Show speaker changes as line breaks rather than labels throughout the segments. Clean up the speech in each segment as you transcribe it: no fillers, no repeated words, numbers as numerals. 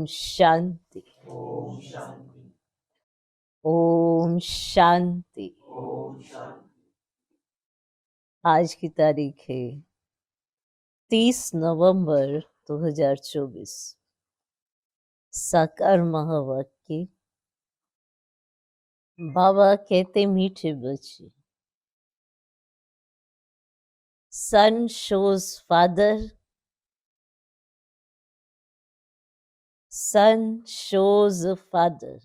शांति।
ओम शांति।
ओम शांति।
ओम शांति।
आज की तारीख है 30 नवंबर 2024। साकार महावाक्य। बाबा कहते मीठे बच्चे, सन शोज फादर, सन शोज फादर।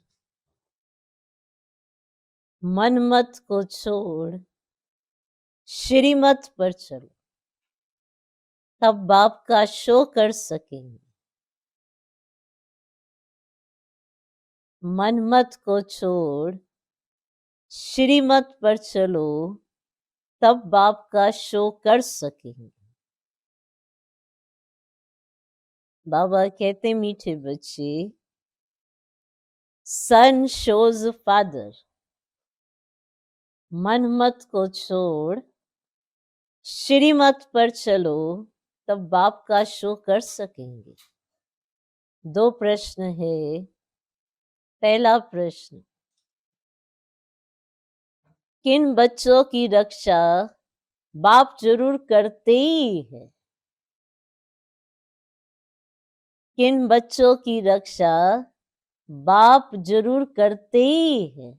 मनमत को छोड़ श्रीमत पर चलो, तब बाप का शो कर सकेंगे। मनमत को छोड़ श्रीमत पर चलो, तब बाप का शो कर सकेंगे। बाबा कहते मीठे बच्चे, सन शोज फादर। मनमत को छोड़ श्रीमत पर चलो, तब बाप का शो कर सकेंगे। 2 प्रश्न है। पहला प्रश्न, किन बच्चों की रक्षा बाप जरूर करते ही है? किन बच्चों की रक्षा बाप जरूर करते ही है?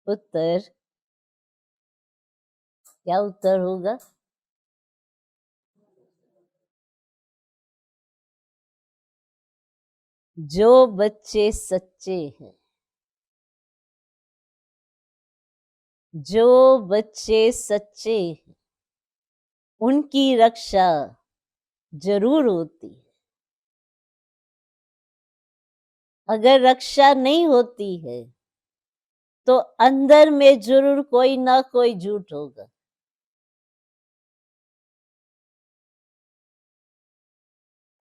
उत्तर, क्या उत्तर होगा? जो बच्चे सच्चे हैं। जो बच्चे सच्चे हैं उनकी रक्षा जरूर होती है। अगर रक्षा नहीं होती है तो अंदर में जरूर कोई ना कोई झूठ होगा।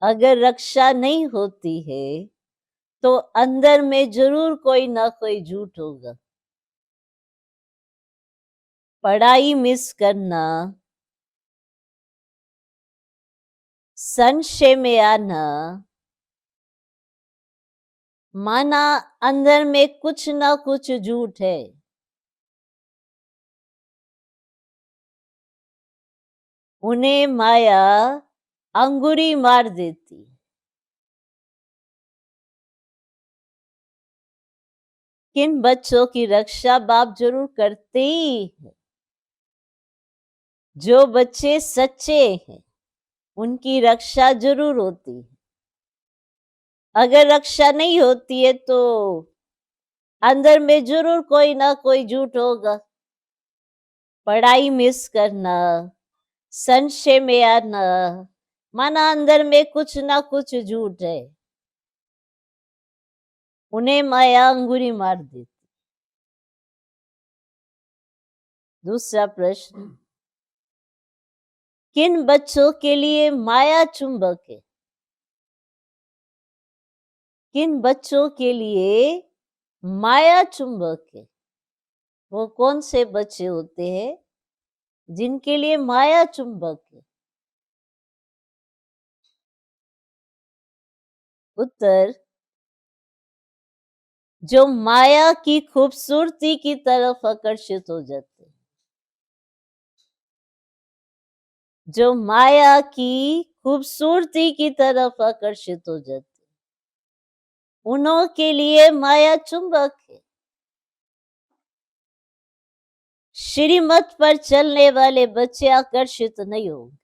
अगर रक्षा नहीं होती है तो अंदर में जरूर कोई ना कोई झूठ होगा। पढ़ाई मिस करना, संशय में आना, माना अंदर में कुछ ना कुछ झूठ है। उन्हें माया अंगुरी मार देती। किन बच्चों की रक्षा बाप जरूर करते ही है? जो बच्चे सच्चे हैं उनकी रक्षा जरूर होती है। अगर रक्षा नहीं होती है तो अंदर में जरूर कोई ना कोई झूठ होगा। पढ़ाई मिस करना, संशय में आना, माना अंदर में कुछ ना कुछ झूठ है। उन्हें माया अंगुरी मार देती। दूसरा प्रश्न, किन बच्चों के लिए माया चुंबक है? किन बच्चों के लिए माया चुंबक है? वो कौन से बच्चे होते हैं जिनके लिए माया चुंबक है? उत्तर, जो माया की खूबसूरती की तरफ आकर्षित हो जाते हैं। जो माया की खूबसूरती की तरफ आकर्षित हो जाते हैं, उन्हों के लिए माया चुंबक है। श्रीमत पर चलने वाले बच्चे आकर्षित नहीं होंगे।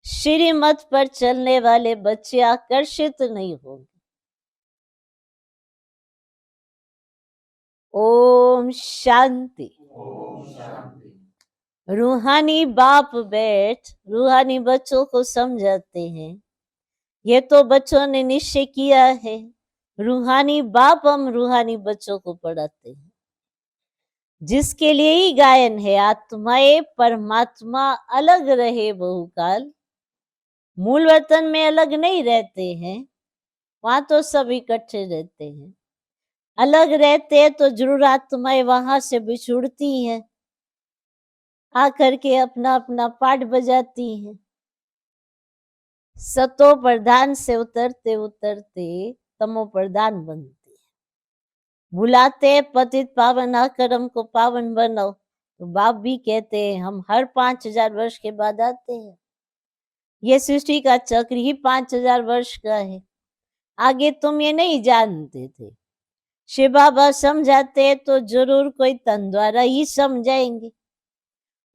श्रीमत पर चलने वाले बच्चे आकर्षित नहीं होंगे। ओम शांति।
ओम शांति।
रूहानी बाप बैठ रूहानी बच्चों को समझाते हैं। ये तो बच्चों ने निश्चय किया है, रूहानी बाप हम रूहानी बच्चों को पढ़ाते हैं। जिसके लिए ही गायन है, आत्माएं परमात्मा अलग रहे बहुकाल। मूल वतन में अलग नहीं रहते हैं, वहां तो सब इकट्ठे रहते हैं। अलग रहते हैं तो जरूर आत्माएं वहां से बिछुड़ती हैं, आकर के अपना अपना पाठ बजाती हैं। सतो प्रधान से उतरते उतरते तमो प्रधान बनते हैं। बुलाते पतित पावन अकर्म को पावन बनाओ, तो बाप भी कहते हैं हम हर 5000 वर्ष के बाद आते हैं। ये सृष्टि का चक्र ही 5000 वर्ष का है। आगे तुम ये नहीं जानते थे। शिव बाबा समझाते तो जरूर कोई तन द्वारा ही समझाएंगे,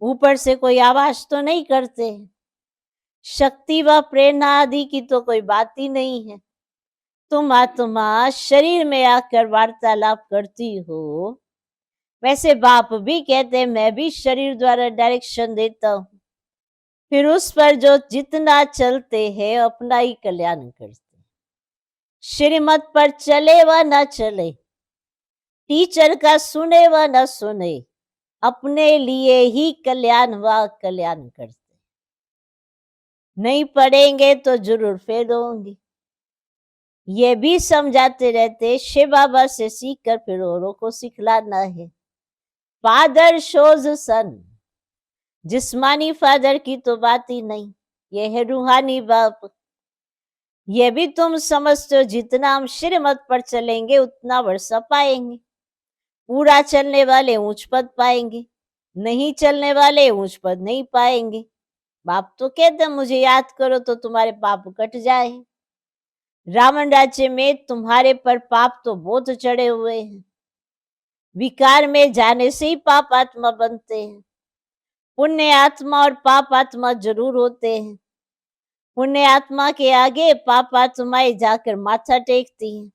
ऊपर से कोई आवाज तो नहीं करते हैं। शक्ति व प्रेरणा आदि की तो कोई बात ही नहीं है। तुम आत्मा शरीर में आकर वार्तालाप करती हो, वैसे बाप भी कहते हैं मैं भी शरीर द्वारा डायरेक्शन देता हूँ, फिर उस पर जो जितना चलते हैं अपना ही कल्याण करते हैं। श्रीमत पर चले व न चले, टीचर का सुने व न सुने, अपने लिए ही कल्याण व कल्याण करते। नहीं पढ़ेंगे तो जरूर फेल होंगे, ये भी समझाते रहते। शिव बाबा से सीख कर फिर औरों को सिखलाना है। फादर शोज सन, जिस्मानी फादर की तो बात ही नहीं, ये है रूहानी बाप। ये भी तुम समझते हो जितना हम श्रीमत पर चलेंगे उतना वर्षा पाएंगे। पूरा चलने वाले ऊंच पद पाएंगे, नहीं चलने वाले ऊंच पद नहीं पाएंगे। बाप तो कहते मुझे याद करो तो तुम्हारे पाप कट जाए। रावण राज्य में तुम्हारे पर पाप तो बहुत चढ़े हुए हैं। विकार में जाने से ही पाप आत्मा बनते हैं। पुण्य आत्मा और पाप आत्मा जरूर होते हैं। पुण्य आत्मा के आगे पाप आत्माएं जाकर माथा टेकती हैं।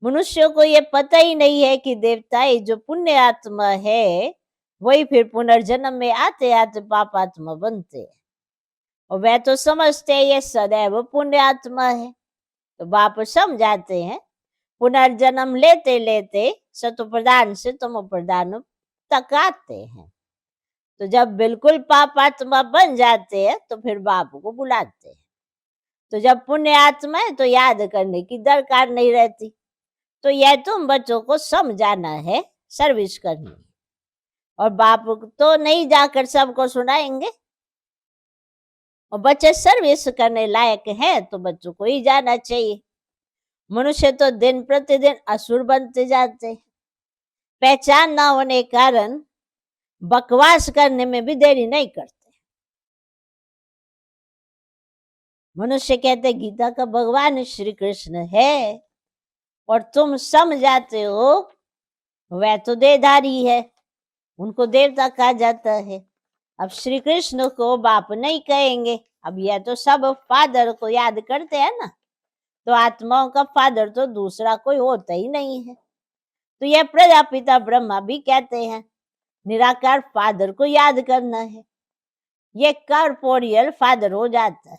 मनुष्यों को ये पता ही नहीं है कि देवताएं जो पुण्य आत्मा है वही फिर पुनर्जन्म में आते आते पाप आत्मा बनते हैं, और वह तो समझते हैं ये सदैव पुण्य आत्मा है। तो बाप समझाते हैं पुनर्जन्म लेते लेते सतो प्रधान से तमो प्रधान तक आते हैं। तो जब बिल्कुल पाप आत्मा बन जाते हैं तो फिर बाप को बुलाते हैं। तो जब पुण्य आत्मा है तो याद करने की दरकार नहीं रहती। तो यह तुम बच्चों को समझाना है, सर्विस करनी है। और बाप तो नहीं जाकर सबको सुनाएंगे, और बच्चे सर्विस करने लायक हैं तो बच्चों को ही जाना चाहिए। मनुष्य तो दिन प्रतिदिन असुर बनते जाते हैं। पहचान ना होने कारण बकवास करने में भी देरी नहीं करते। मनुष्य कहते गीता का भगवान श्री कृष्ण है, और तुम समझाते हो वह तो देहधारी है, उनको देवता कहा जाता है। अब श्री कृष्ण को बाप नहीं कहेंगे। अब यह तो सब फादर को याद करते हैं ना, तो आत्माओं का फादर तो दूसरा कोई होता ही नहीं है। तो यह प्रजापिता ब्रह्मा भी कहते हैं निराकार फादर को याद करना है। ये कॉर्पोरियल फादर हो जाता है।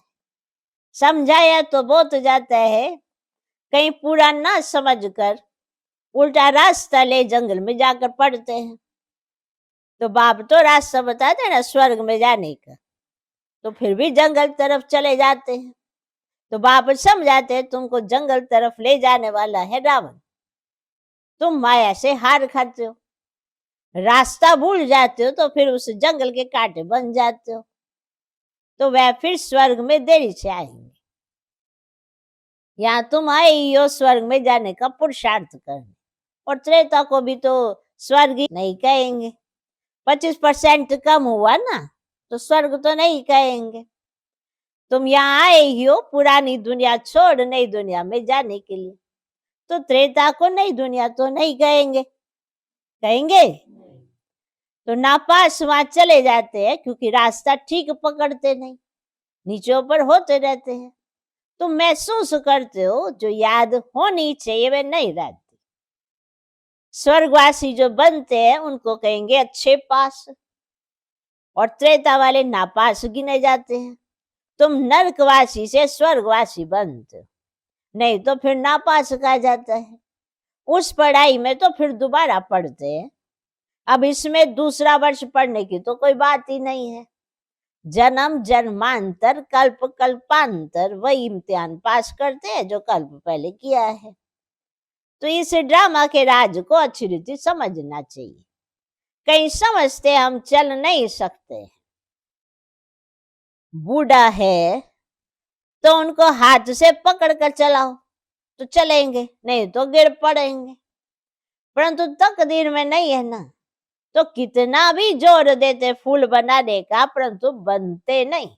समझाया तो बहुत जाता है, कहीं पूरा ना समझकर उल्टा रास्ता ले जंगल में जाकर पड़ते हैं। तो बाप तो रास्ता बताते हैं ना स्वर्ग में जाने का, तो फिर भी जंगल तरफ चले जाते हैं। तो बाप समझाते हैं तुमको जंगल तरफ ले जाने वाला है रावण। तुम माया से हार खाते हो, रास्ता भूल जाते हो, तो फिर उस जंगल के कांटे बन जाते हो। तो वह फिर स्वर्ग में देरी से आएंगे। यहाँ तुम आए ही हो स्वर्ग में जाने का पुरुषार्थ करने, और त्रेता को भी तो स्वर्ग ही नहीं कहेंगे। 25% कम हुआ ना, तो स्वर्ग तो नहीं कहेंगे। तुम यहाँ आए ही हो पुरानी दुनिया छोड़ नई दुनिया में जाने के लिए, तो त्रेता को नई दुनिया तो नहीं कहेंगे। कहेंगे तो नापास वहां चले जाते हैं, क्योंकि रास्ता ठीक पकड़ते नहीं, नीचे ऊपर होते रहते हैं। तुम महसूस करते हो जो याद होनी चाहिए वे नहीं रहती। स्वर्गवासी जो बनते हैं उनको कहेंगे अच्छे पास, और त्रेता वाले नापास गिने जाते हैं। तुम नरकवासी से स्वर्गवासी बनते हो, नहीं तो फिर नापास कहा जाता है। उस पढ़ाई में तो फिर दोबारा पढ़ते हैं। अब इसमें दूसरा वर्ष पढ़ने की तो कोई बात ही नहीं है। जन्म जन्मांतर कल्प कल्पांतर वही इम्तिहान पास करते हैं जो कल्प पहले किया है। तो इस ड्रामा के राज को अच्छी रीति समझना चाहिए। कहीं समझते हम चल नहीं सकते। बूढ़ा है तो उनको हाथ से पकड़ कर चलाओ तो चलेंगे, नहीं तो गिर पड़ेंगे। परंतु तकदीर में नहीं है ना, तो कितना भी जोर देते फूल बनाने का, परंतु बनते नहीं।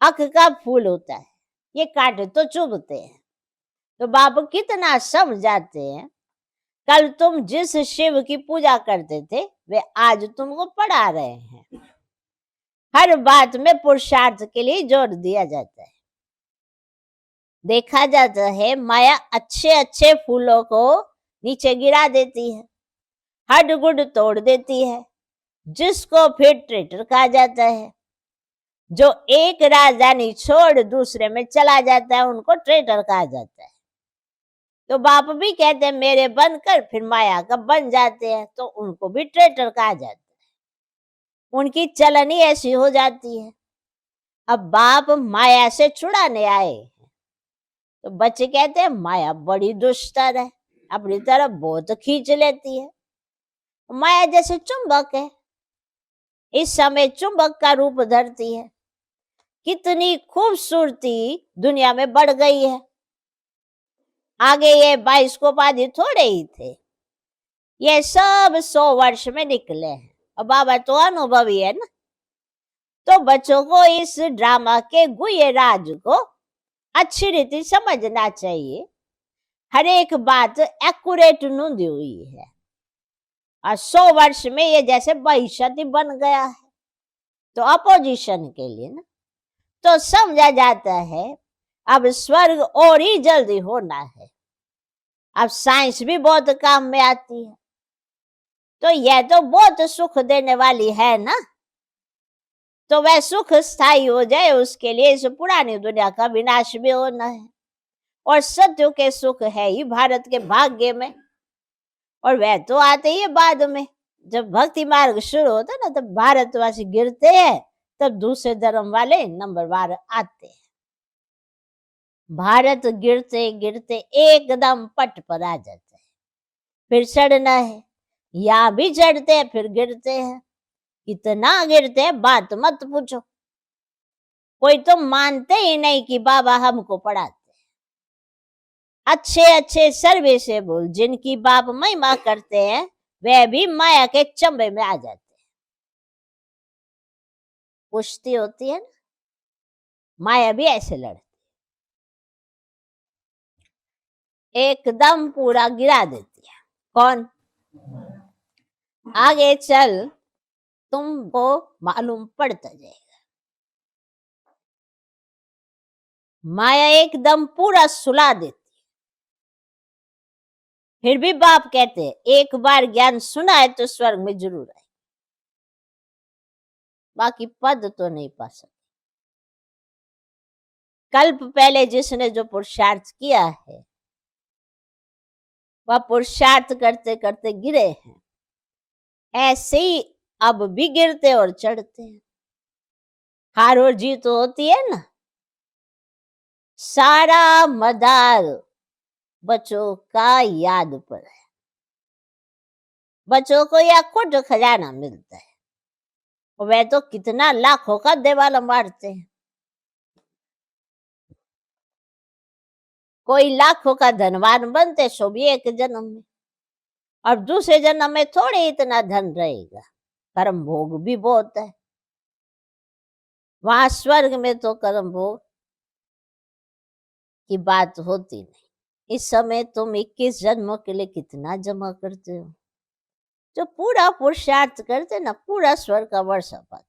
अख का फूल होता है, ये कांटे तो चुभते हैं। तो बाप कितना समझाते हैं। कल तुम जिस शिव की पूजा करते थे वे आज तुमको पढ़ा रहे हैं। हर बात में पुरुषार्थ के लिए जोर दिया जाता है। देखा जाता है माया अच्छे अच्छे फूलों को नीचे गिरा देती है, हड गुड तोड़ देती है, जिसको फिर ट्रेटर कहा जाता है। जो एक राजधानी छोड़ दूसरे में चला जाता है उनको ट्रेटर कहा जाता है। तो बाप भी कहते हैं मेरे बनकर फिर माया का बन जाते हैं, तो उनको भी ट्रेटर कहा जाता है। उनकी चलन ही ऐसी हो जाती है। अब बाप माया से छुड़ाने आए हैं, तो बच्चे कहते हैं माया बड़ी दुष्टर है, अपनी तरफ बहुत खींच लेती है। माया जैसे चुंबक है, इस समय चुंबक का रूप धरती है। कितनी खूबसूरती दुनिया में बढ़ गई है। आगे ये बाइस्कोप आदि थोड़े ही थे, ये सब 100 वर्ष में निकले हैं। और बाबा तो अनुभवी है ना, तो बच्चों को इस ड्रामा के गुह्य राज को अच्छी रीति समझना चाहिए। हर एक बात एक्यूरेट नूंदी हुई है, और 100 वर्ष में ये जैसे भविष्य बन गया है। तो अपोजिशन के लिए ना, तो समझा जाता है अब स्वर्ग और ही जल्दी होना है। अब साइंस भी बहुत काम में आती है, तो यह तो बहुत सुख देने वाली है ना। तो वह सुख स्थायी हो जाए उसके लिए इस पुरानी दुनिया का विनाश भी होना है। और सत्य के सुख है ही भारत के भाग्य में, और वह तो आते ही बाद में। जब भक्ति मार्ग शुरू होता है ना, तब भारतवासी गिरते हैं, तब दूसरे धर्म वाले नंबरवार आते हैं। भारत गिरते गिरते एकदम पट पर आ जाता है। फिर चढ़ना है, यहाँ भी चढ़ते हैं फिर गिरते हैं। कितना गिरते हैं बात मत पूछो। कोई तो मानते ही नहीं कि बाबा हमको पढ़ाते। अच्छे अच्छे सर्विसेबल जिनकी बाप महिमा करते हैं, वह भी माया के चंबे में आ जाते हैं। कुश्ती होती है ना, माया भी ऐसे लड़ती, एकदम पूरा गिरा देती है। कौन? आगे चल तुमको मालूम पड़ता जाएगा। माया एकदम पूरा सुला देती। फिर भी बाप कहते हैं एक बार ज्ञान सुना है तो स्वर्ग में जरूर आए, बाकी पद तो नहीं पा सकते। कल्प पहले जिसने जो पुरुषार्थ किया है, वह पुरुषार्थ करते करते गिरे हैं। ऐसे ही अब भी गिरते और चढ़ते हैं। हार और जीत तो होती है ना। सारा मदार बच्चों का याद पर है। बच्चों को यह खुद खजाना मिलता है, वह तो कितना लाखों का देवाला मारते हैं। कोई लाखों का धनवान बनते सो भी एक जन्म में, और दूसरे जन्म में थोड़े इतना धन रहेगा। कर्म भोग भी बहुत है वहां। स्वर्ग में तो कर्म भोग की बात होती नहीं। इस समय तुम 21 जन्मों के लिए कितना जमा करते हो। जो पूरा पुरुषार्थ करते ना, पूरा स्वर्ग का वर्षा पाते।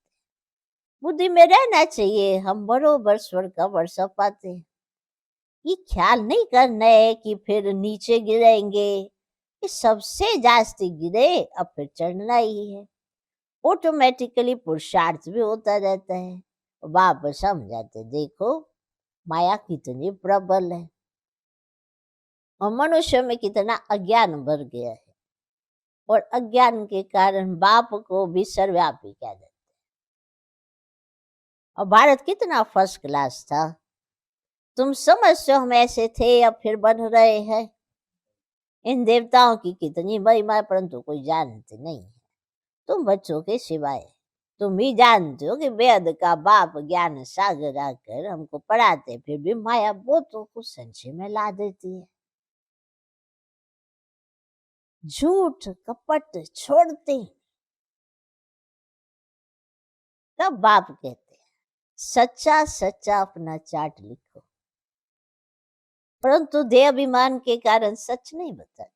बुद्धि में रहना चाहिए हम बरोबर स्वर्ग का वर्षा पाते हैं। ये ख्याल नहीं करना है कि फिर नीचे गिरेंगे। ये सबसे जास्ती गिरे अब फिर चढ़ना ही है। ऑटोमेटिकली पुरुषार्थ भी होता रहता है। बाप समझाते देखो माया कितनी प्रबल है, और मनुष्य में कितना अज्ञान भर गया है। और अज्ञान के कारण बाप को भी सर्वव्यापी कहा जाता है। और भारत कितना फर्स्ट क्लास था। तुम समझते हो हम ऐसे थे अब फिर बन रहे हैं। इन देवताओं की कितनी महिमा है, परंतु कोई जानते नहीं है तुम बच्चों के सिवाय। तुम भी जानते हो कि वेद का बाप ज्ञान सागर आकर हमको पढ़ाते, फिर भी माया बहुतों को संशय में ला देती है। झूठ कपट छोड़ते हैं। तब बाप कहते हैं सच्चा सच्चा अपना चार्ट लिखो, परंतु देह अभिमान के कारण सच नहीं बताते,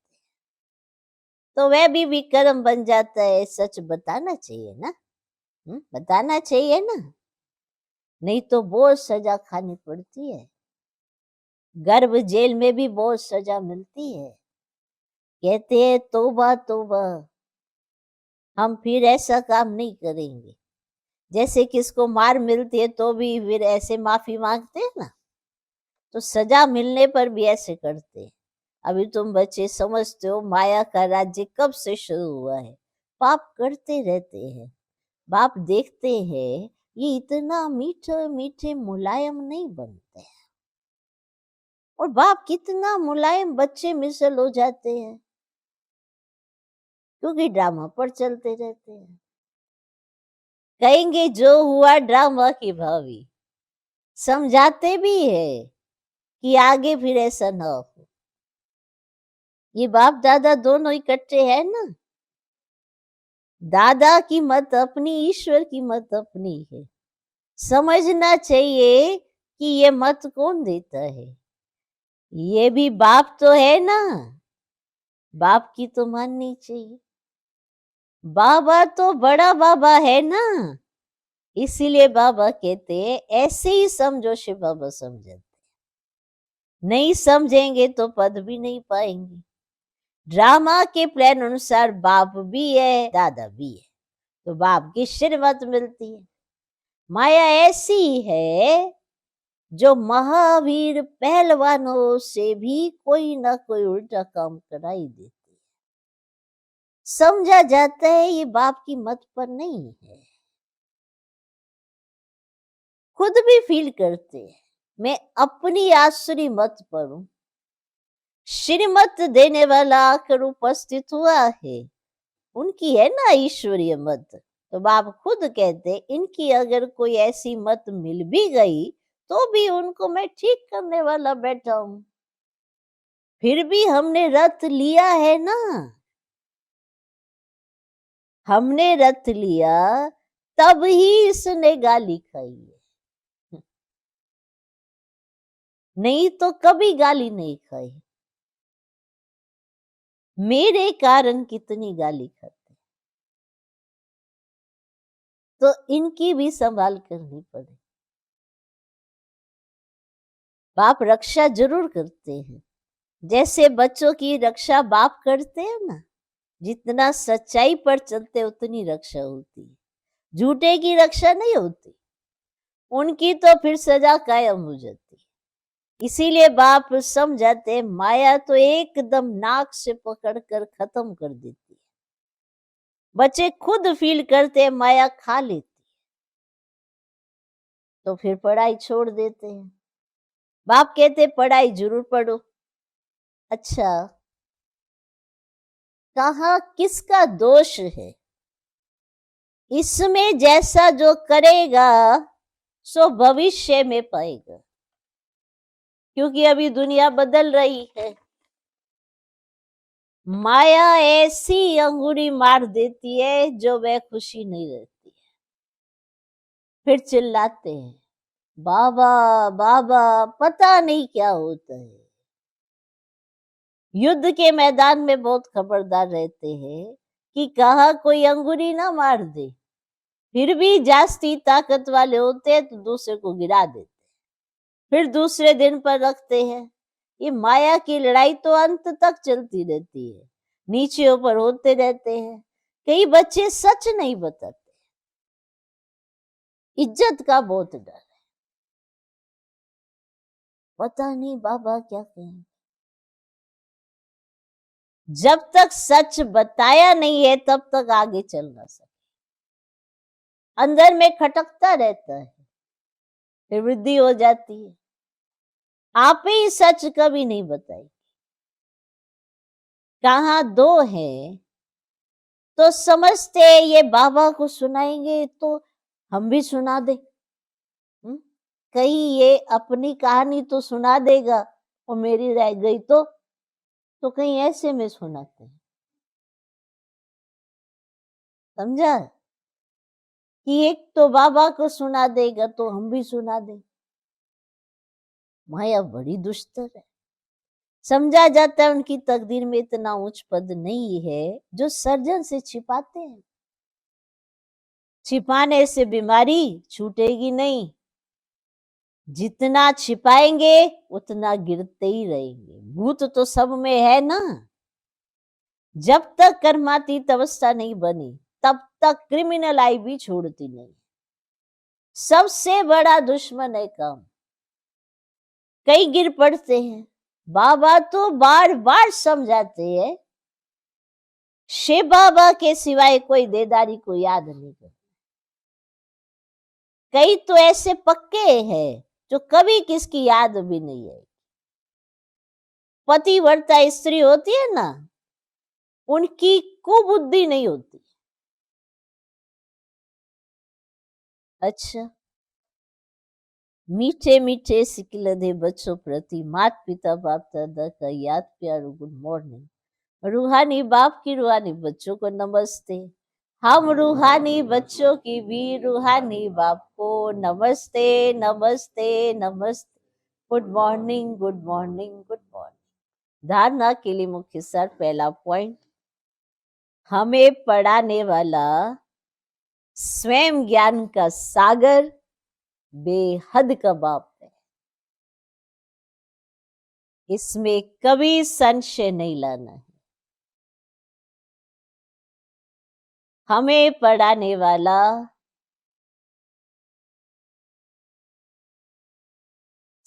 तो वह भी विक्रम बन जाता है। सच बताना चाहिए ना, बताना चाहिए ना, नहीं तो बहुत सजा खानी पड़ती है। गर्भ जेल में भी बहुत सजा मिलती है। कहते हैं तौबा तौबा, हम फिर ऐसा काम नहीं करेंगे। जैसे किसको मार मिलती है तो भी फिर ऐसे माफी मांगते हैं ना, तो सजा मिलने पर भी ऐसे करते हैं। अभी तुम बच्चे समझते हो माया का राज्य कब से शुरू हुआ है। पाप करते रहते हैं, बाप देखते हैं ये इतना मीठे मीठे मुलायम नहीं बनते हैं, और बाप कितना मुलायम बच्चे मिसल हो जाते हैं, क्योंकि ड्रामा पर चलते रहते हैं। कहेंगे जो हुआ ड्रामा की भावी, समझाते भी है कि आगे फिर ऐसा ना हो। ये बाप दादा दोनों इकट्ठे हैं ना। दादा की मत अपनी, ईश्वर की मत अपनी है। समझना चाहिए कि ये मत कौन देता है, ये भी बाप तो है ना, बाप की तो माननी चाहिए। बाबा तो बड़ा बाबा है ना, इसीलिए बाबा कहते हैं ऐसे ही समझो। शिव बाबा समझाते, नहीं समझेंगे तो पद भी नहीं पाएंगे। ड्रामा के प्लान अनुसार बाप भी है दादा भी है, तो बाप की श्रीमत मिलती है। माया ऐसी है जो महावीर पहलवानों से भी कोई ना कोई उल्टा काम कराई देती है। समझा जाता है ये बाप की मत पर नहीं है। खुद भी फील करते हैं मैं अपनी आसुरी मत पर हूं। श्रीमत देने वाला आकर उपस्थित हुआ है, उनकी है ना ईश्वरीय मत। तो बाप खुद कहते इनकी अगर कोई ऐसी मत मिल भी गई तो भी उनको मैं ठीक करने वाला बैठा हूं। फिर भी हमने रथ लिया है ना, हमने रथ लिया तब ही इसने गाली खाई है, नहीं तो कभी गाली नहीं खाई। मेरे कारण कितनी गाली खाते, तो इनकी भी संभाल करनी पड़े। बाप रक्षा जरूर करते हैं, जैसे बच्चों की रक्षा बाप करते हैं ना। जितना सच्चाई पर चलते उतनी रक्षा होती है, झूठे की रक्षा नहीं होती, उनकी तो फिर सजा कायम हो जाती है। इसीलिए बाप समझाते माया तो एकदम नाक से पकड़कर खत्म कर देती है। बच्चे खुद फील करते माया खा लेती, तो फिर पढ़ाई छोड़ देते हैं। बाप कहते पढ़ाई जरूर पढ़ो। अच्छा, कहा किसका दोष है? इसमें जैसा जो करेगा सो भविष्य में पाएगा, क्योंकि अभी दुनिया बदल रही है। माया ऐसी अंगुरी मार देती है जो वह खुशी नहीं रहती है। फिर चिल्लाते हैं बाबा बाबा, पता नहीं क्या होता है। युद्ध के मैदान में बहुत खबरदार रहते हैं कि कहा कोई अंगुरी ना मार दे। फिर भी जास्ती ताकत वाले होते हैं तो दूसरे को गिरा देते, फिर दूसरे दिन पर रखते हैं। ये माया की लड़ाई तो अंत तक चलती रहती है, नीचे ऊपर होते रहते हैं। कई बच्चे सच नहीं बताते, इज्जत का बहुत डर है, पता नहीं बाबा क्या कहें। जब तक सच बताया नहीं है तब तक आगे चल ना सके, अंदर में खटकता रहता है, फिर वृद्धि हो जाती है। आप ही सच कभी नहीं बताई। कहा दो हैं तो समझते ये बाबा को सुनाएंगे तो हम भी सुना दे। कहीं ये अपनी कहानी तो सुना देगा और मेरी रह गई तो कहीं ऐसे में सुनाते हैं। समझा कि एक तो बाबा को सुना देगा तो हम भी सुना दें। माया बड़ी दुष्टर है। समझा जाता है उनकी तकदीर में इतना उच्च पद नहीं है जो सर्जन से छिपाते हैं। छिपाने से बीमारी छूटेगी नहीं, जितना छिपाएंगे उतना गिरते ही रहेंगे। भूत तो सब में है ना। जब तक कर्मातीत अवस्था नहीं बनी तब तक क्रिमिनल आई भी छोड़ती नहीं। सबसे बड़ा दुश्मन है काम। कई गिर पड़ते हैं। बाबा तो बार बार समझाते हैं, शिव बाबा के सिवाय कोई देदारी को याद नहीं करता। कई तो ऐसे पक्के हैं जो कभी किसकी याद भी नहीं है। पतिव्रता स्त्री होती है ना, उनकी कुबुद्धि नहीं होती। अच्छा, मीठे मीठे सिकिलधे बच्चों प्रति माता पिता बाप दादा का याद प्यार गुड मॉर्निंग। रूहानी बाप की रूहानी बच्चों को नमस्ते। हम रूहानी बच्चों की भी रूहानी बाप को नमस्ते नमस्ते नमस्ते। Good morning good morning good morning. धारणा के लिए मुख्य सार पहला पॉइंट, हमें पढ़ाने वाला स्वयं ज्ञान का सागर बेहद का बाप है। इसमें कभी संशय नहीं लाना है। हमें पढ़ाने वाला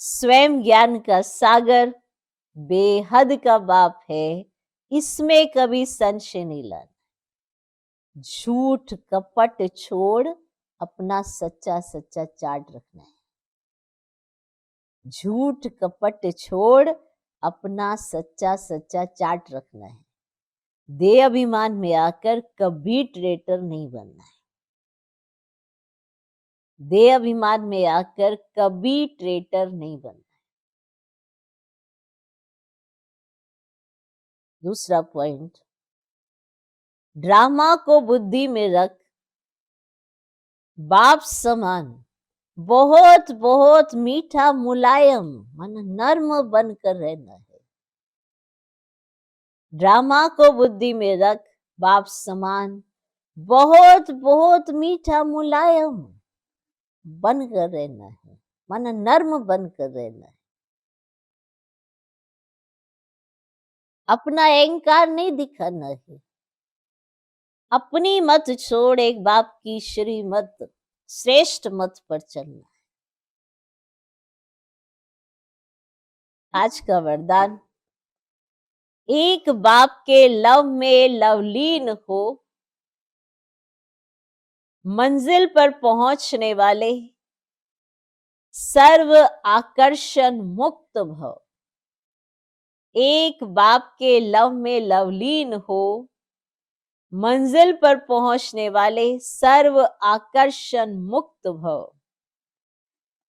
स्वयं ज्ञान का सागर बेहद का बाप है, इसमें कभी संशय नहीं लाना। झूठ कपट छोड़ अपना सच्चा सच्चा चार्ट रखना है। झूठ कपट छोड़ अपना सच्चा सच्चा चार्ट रखना है। देह अभिमान में आकर कभी ट्रेटर नहीं बनना है। देह अभिमान में आकर कभी ट्रेटर नहीं बनना है। दूसरा पॉइंट, ड्रामा को बुद्धि में रख बाप समान बहुत बहुत मीठा मुलायम मन नर्म बनकर रहना है। ड्रामा को बुद्धि में रख बाप समान बहुत बहुत मीठा मुलायम बनकर रहना है, मन नर्म बनकर रहना है। अपना अहंकार नहीं दिखाना है। अपनी मत छोड़ एक बाप की श्रीमत श्रेष्ठ मत पर चलना है। आज का वरदान, एक बाप के लव में लवलीन हो, मंजिल पर पहुंचने वाले सर्व आकर्षण मुक्त भव। एक बाप के लव में लवलीन हो, मंजिल पर पहुंचने वाले सर्व आकर्षण मुक्त भव।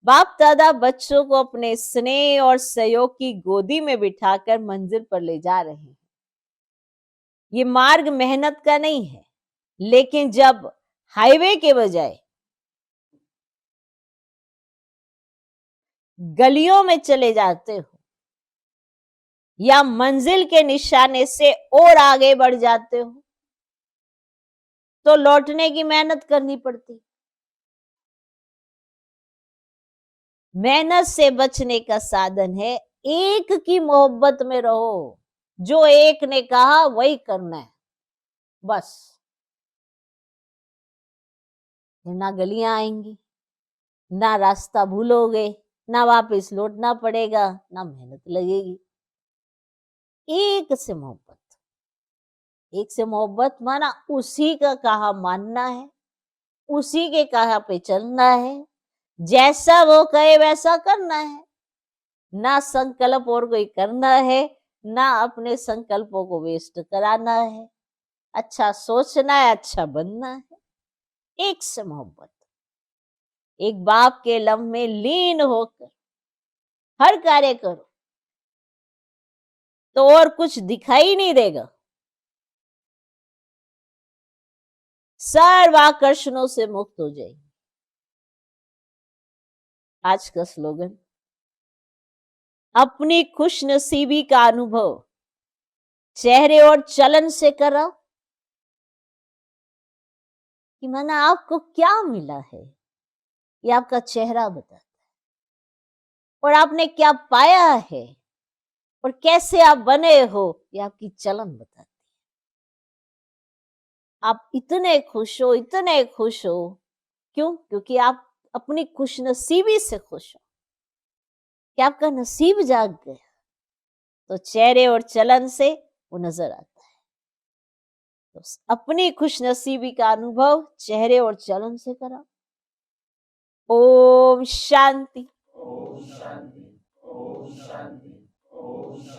बाप दादा बच्चों को अपने स्नेह और सहयोग की गोदी में बिठाकर मंजिल पर ले जा रहे हैं। ये मार्ग मेहनत का नहीं है, लेकिन जब हाईवे के बजाय गलियों में चले जाते हो या मंजिल के निशाने से और आगे बढ़ जाते हो तो लौटने की मेहनत करनी पड़ती। मेहनत से बचने का साधन है एक की मोहब्बत में रहो। जो एक ने कहा वही करना है बस। ना गलियां आएंगी, ना रास्ता भूलोगे, ना वापस लौटना पड़ेगा, ना मेहनत लगेगी। एक से मोहब्बत, एक से मोहब्बत माना उसी का कहा मानना है, उसी के कहा पे चलना है, जैसा वो कहे वैसा करना है। ना संकल्प और कोई करना है, ना अपने संकल्पों को वेस्ट कराना है। अच्छा सोचना है, अच्छा बनना है। एक से मोहब्बत, एक बाप के लम्ब में लीन होकर हर कार्य करो तो और कुछ दिखाई नहीं देगा। सर्व आकर्षणों से मुक्त हो जाएगी। आज का स्लोगन, अपनी खुश नसीबी का अनुभव चेहरे और चलन से कराओ। कि माना आपको क्या मिला है ये आपका चेहरा बताता है, और आपने क्या पाया है और कैसे आप बने हो ये आपकी चलन बताती है। आप इतने खुश हो, इतने खुश हो, क्यों? क्योंकि आप अपनी खुशनसीबी से खुश हो कि आपका नसीब जाग गया, तो चेहरे और चलन से वो नजर आता है। तो अपनी खुशनसीबी का अनुभव चेहरे और चलन से करा। ओम शांति।
ओम शांति।